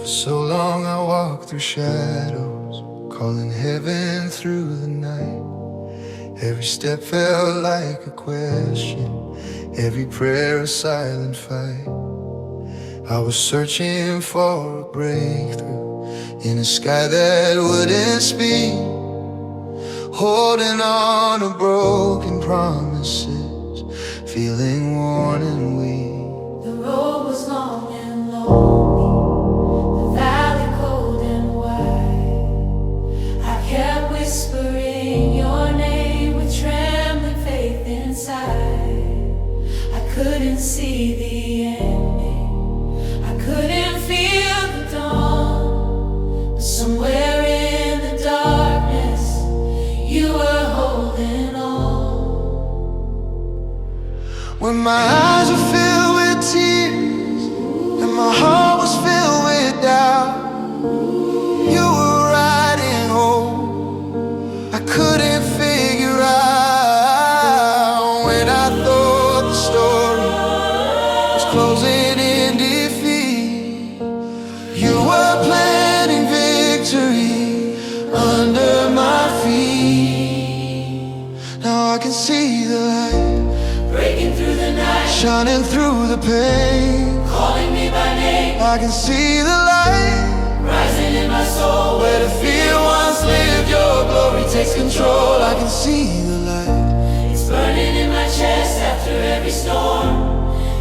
For so long I walked through shadows, calling heaven through the night. Every step felt like a question, every prayer a silent fight. I was searching for a breakthrough in a sky that wouldn't speak, holding on to broken promises, feeling worn and weak. The road was long and lonely, the valley cold and wide. I kept whispering your name with trembling faith inside. I couldn't see the ending, I couldn't feel the dawn, but somewhere in the darkness you were holding on. When my eyes were filled with tears and my heart was filled with doubt, you were writing hope I couldn't figure out. When I thought the story was closing in defeat, you were planting victory under my feet. Now I can see the light Breaking through the night, shining through the pain, calling me by name, I can see the light rising in my soul. where the fear once lived. Your glory takes control. I can see the light. It's burning in my chest after every storm.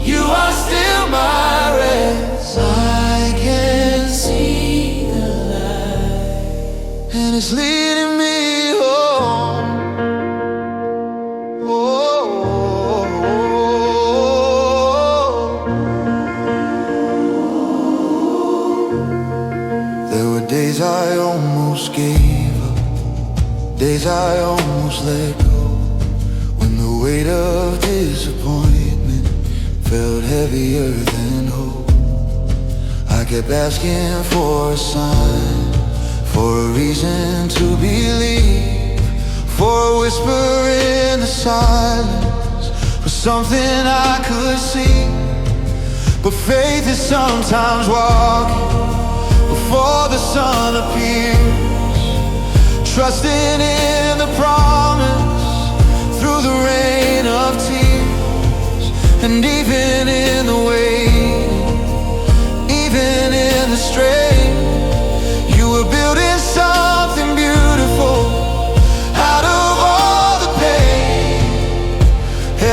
You are still my rest. I can see the light, and it's leading me home. There were days I almost gave up, days I almost let go, when the weight of disappointment felt heavier than hope. I kept asking for a sign, for a reason to believe, for a whisper in the silence, for something I could see. But faith is sometimes walking before the sun appears, trusting in the promise through the rain of tears. And even in the waiting, even in the strain, you were building something beautiful out of all the pain.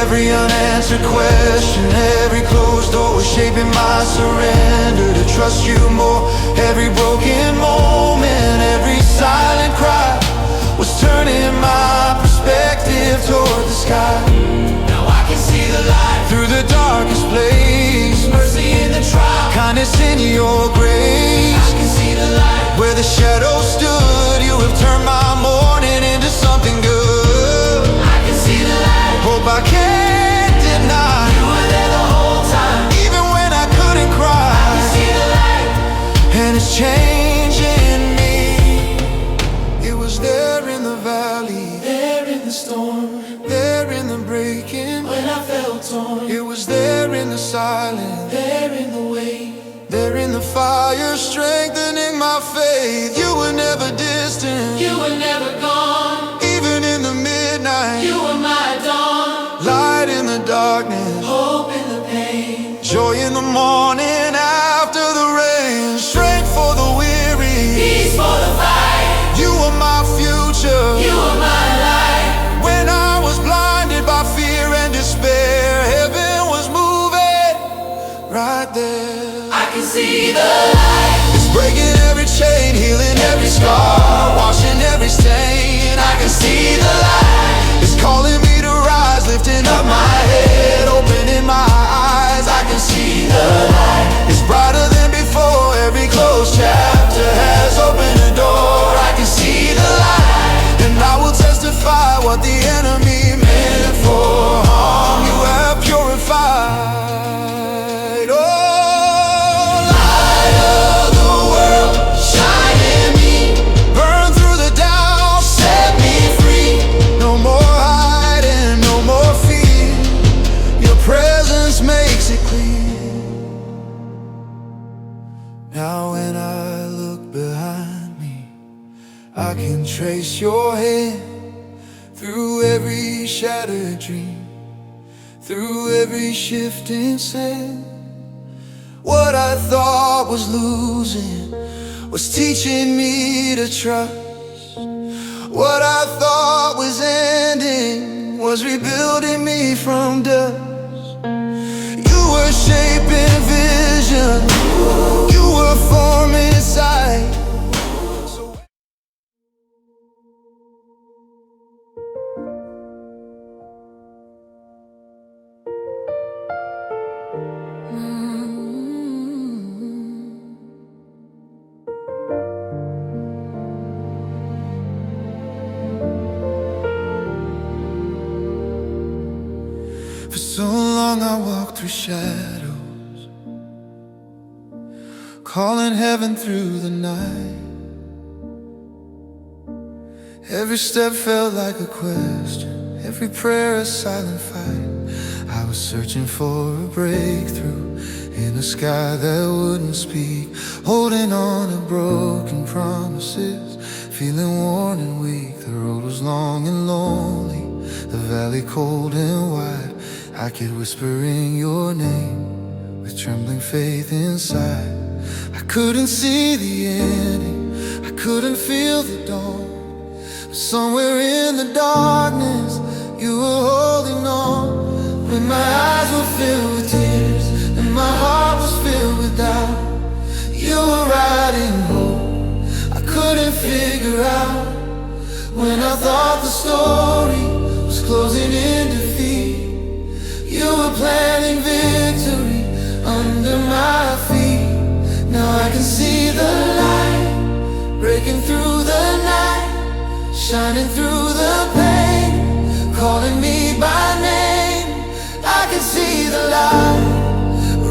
Every unanswered question, every closed door was shaping my surrender to trust you more. Every broken moment, every silent cry was turning my perspective toward the sky. Now I can see the light Through the darkest place, mercy in the trial. kindness in your grace. I can see the light Where the shadows stood, you have turned my mourning into something good. I can see the light Hope I can't deny, you were there the whole time. even when I couldn't I cry. can see the light And it's changing me. It was there in the valley, there in the storm, there in the breaking. when I felt torn, It was there in the silence, there in the wait. there in the fire, strengthening my faith. You were never distant, You were never gone, even in the midnight. you were my dawn. Light in the darkness, Hope in the pain, joy in the morning after the rain. Strength for the weary, peace for the fight. you were my future. You were my light. When I was blinded by fear and despair, heaven was moving right there. I can see the light. It's breaking every chain, healing every scar, washing every stain. I can see the light. It's calling me to rise, lifting up my head, opening my eyes. I can see the light. It's brighter than before. Every closed chapter has opened a door. I can see the light, and I will testify what the enemy meant for harm. You have purified. Oh, light of when I look behind me, I can trace your hand through every shattered dream, through every shifting sand. What I thought was losing was teaching me to trust. What I thought was ending was rebuilding me from dust. You were shaping vision, you were forming sight. For so long I walked through shadows, calling heaven through the night. Every step felt like a question, every prayer a silent fight. I was searching for a breakthrough in a sky that wouldn't speak, holding on to broken promises, feeling worn and weak. The road was long and lonely, the valley cold and wide. I kept whispering your name with trembling faith inside. I couldn't see the ending, I couldn't feel the dawn, but somewhere in the darkness you were holding on. When my eyes were filled with tears and my heart was filled with doubt, you were writing hope I couldn't figure out. When I thought the story was closing in defeat, you were planting victory under my feet. Now I can see the light breaking through the night, shining through the pain, calling me by name. I can see the light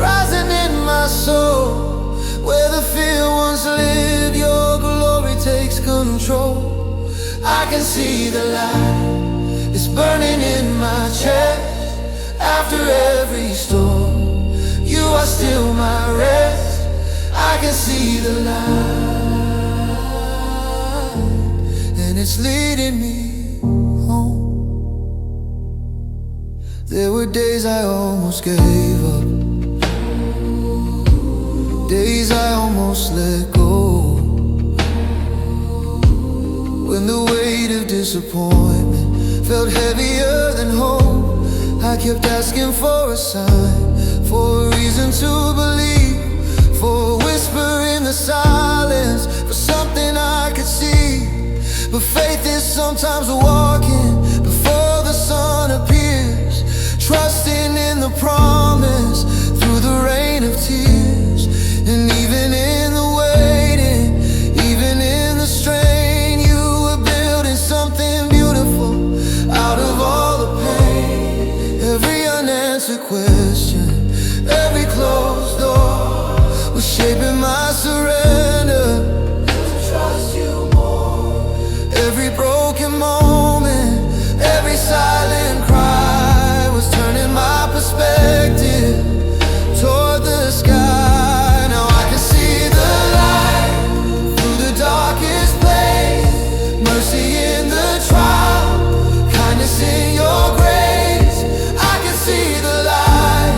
rising in my soul. Where the fear once lived, your glory takes control. I can see the light, it's burning in my chest. After every storm, you are still my rest. I can see the light, and it's leading me home. There were days I almost gave up, days I almost let go, when the weight of disappointment felt heavier than hope. I kept asking for a sign, for a reason to believe, for a whisper in the silence, for something I could see. But faith is sometimes walking before the sun appears, trusting in the promise through the rain of tears. And even in the waiting, even in the strain, you were building something beautiful out of all the pain. Every unanswered question, every closed door was shaping my surrender to trust you more. Every broken moment, every silent cry was turning my perspective toward the sky. Now I can see the light through the darkest place, mercy in the trial, kindness in your grace. I can see the light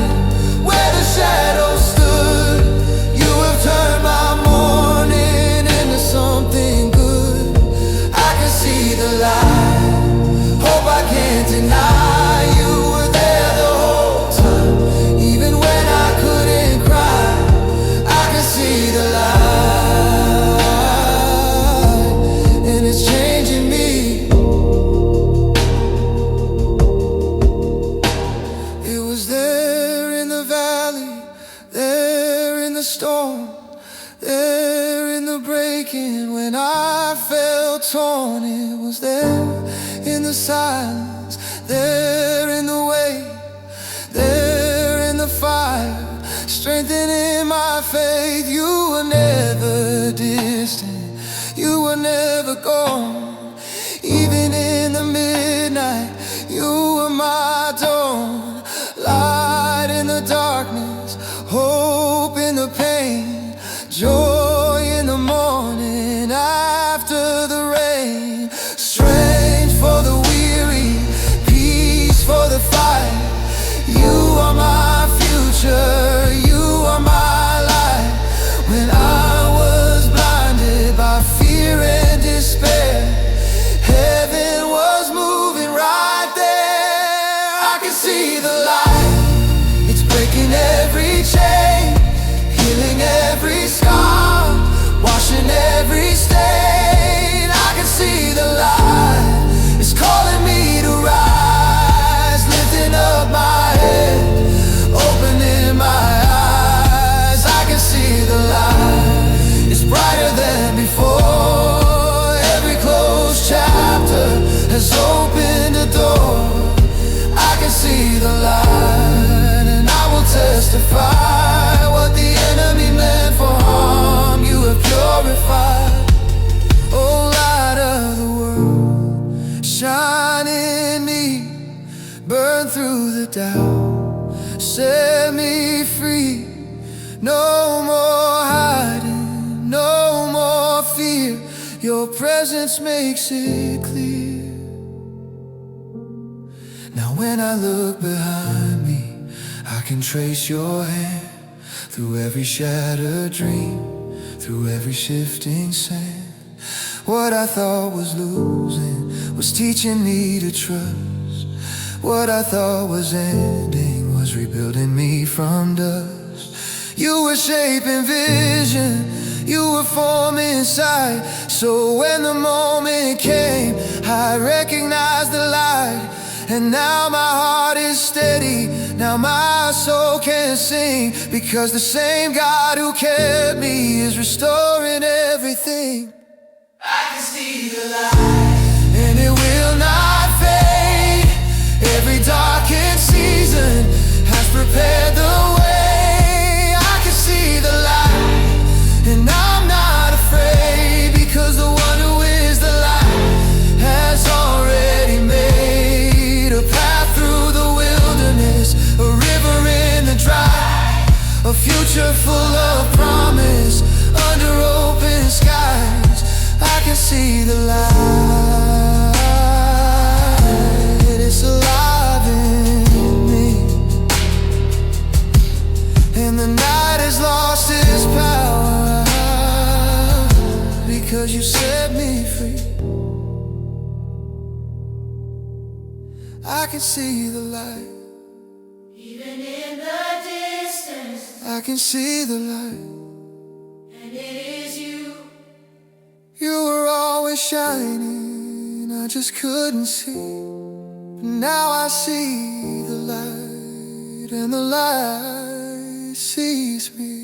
where the shadows stood. You have turned my mourning into something good. I can see the light, hope I can't deny. You were there the whole time, even when I couldn't cry. I can see the light, and it's changing me. It was there in the valley, there in the storm, there in the breaking when I felt torn. It was there in the silence, there in the weight, there in the fire, strengthening my faith. You were never distant, you were never gone. Even in the midnight, you were my dawn. Light in the darkness, hope in the pain, joy doubt. Set me free. No more hiding, no more fear. Your presence makes it clear. Now when I look behind me, I can trace your hand through every shattered dream, through every shifting sand. What I thought was losing was teaching me to trust. What I thought was ending was rebuilding me from dust. You were shaping vision, you were forming sight. So when the moment came, I recognized the light. And now my heart is steady, now my soul can sing, because the same God who kept me is restoring everything. I can see the light, and it will not fade. Every darkened season has prepared the way. I can see the light, and I'm not afraid, because the one who is the light has already made a path through the wilderness, a river in the dry, a future full of promise under open skies. I can see the light, it's alive in me, and the night has lost its power, because you set me free. I can see the light, Even in the distance, I can see the light. and it is you. You were always shining, I just couldn't see. But now I see the light, and the light sees me.